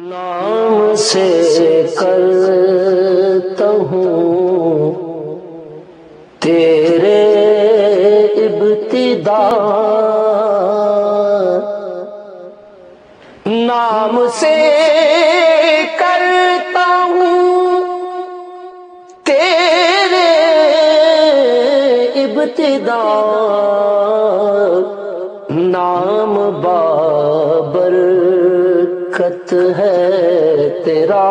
نام سے کرتا ہوں تیرے ابتدا، نام سے کرتا ہوں تیرے ابتدا، نام بابرکت ہے تیرا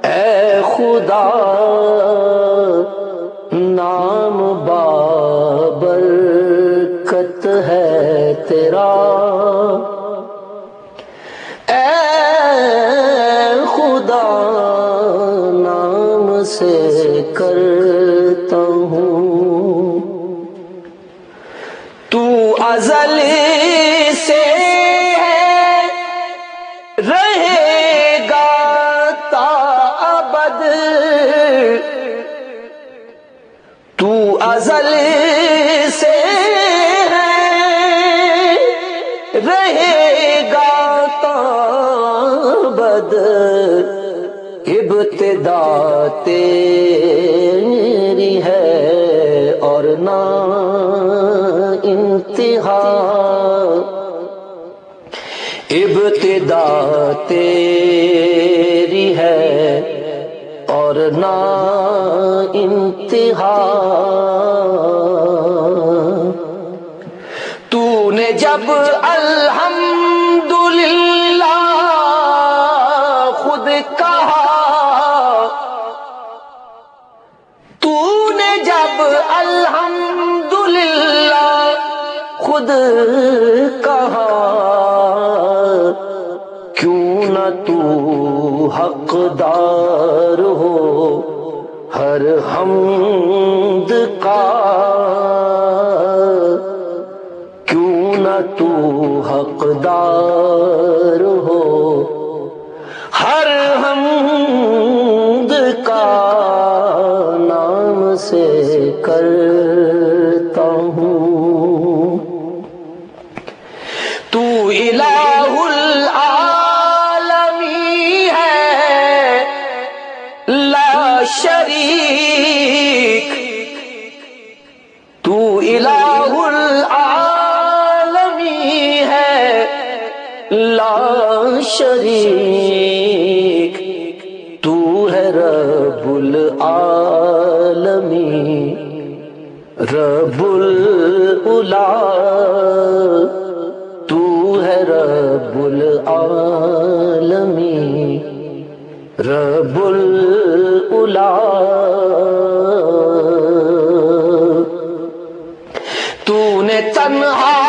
اے خدا، نام بابرکت ہے تیرا اے خدا، نام سے کرتا ہوں تو ازل سے ہے رہے گا تا ابد، تو ازل سے ہے رہے گا تا ابد، ابتدا تیری ہے اور نہ انتہا، ابتدا تیری ہے اور نہ انتہا، تو نے جب الحمدللہ خود کہا، تو نے جب الحمدللہ خود کہا، کیوں نہ تو حقدار ہو ہر حمد کا، کیوں نہ تو حقدار ہو ہر حمد کا، نام سے کرتا ہوں تو الہ العالمین ہے لا شریک، تو الہ العالمین ہے لا شریک، تو ہے رب العالمین رب العلا، تو ہے رب العالمین رب العلا، تو نے تنہا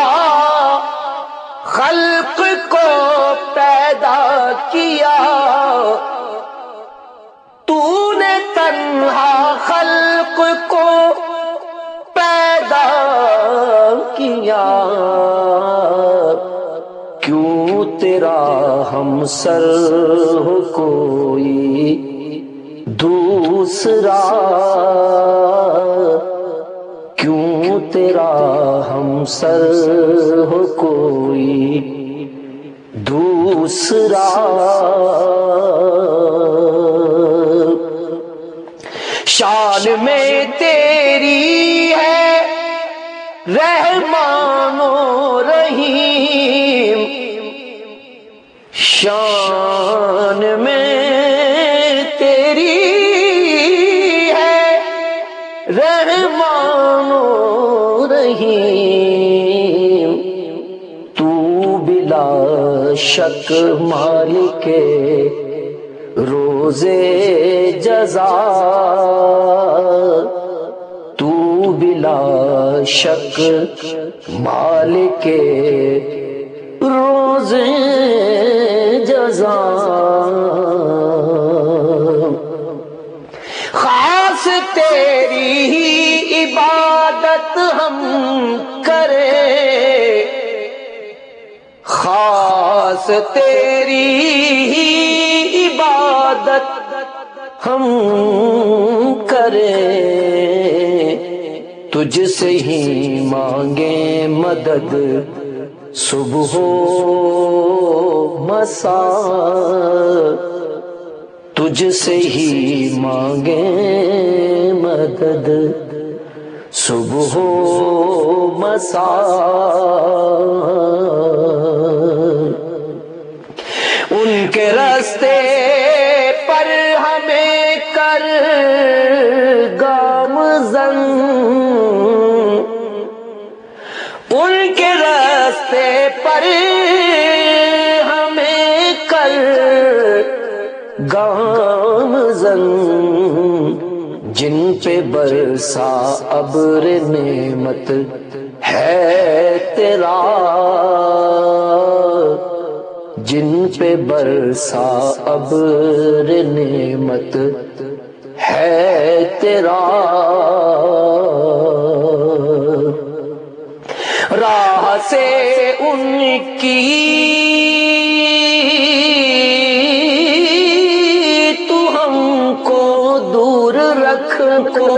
خلق کو پیدا کیا، تو نے تنہا خلق کو پیدا کیا، کیوں تیرا ہمسر ہو کوئی دوسرا، کیوں تیرا ہمسر ہو کوئی دوسرا، شان میں تیری ہے رحمان و رحیم، شان میں تیری ہے رحمان و رحیم، تو بلا شک مالک روزے جزا، تو بلا شک مالک روزے جزا، خاص تیری ہی عبادت ہم کریں، خاص تیری ہی عبادت ہم کریں، تجھ سے ہی مانگیں مدد صبح و مساء تجھ سے ہی مانگیں مدد، صبح و مساء ان کے راستے پر ہمیں کر گامزن، ان کے راستے پر ہمیں کر گامزن، جن پہ برسا ابر نعمت ہے تیرا، جن پہ برسا ابر نعمت ہے تیرا، راہ سے ان کی تو ہم کو دور رکھ کو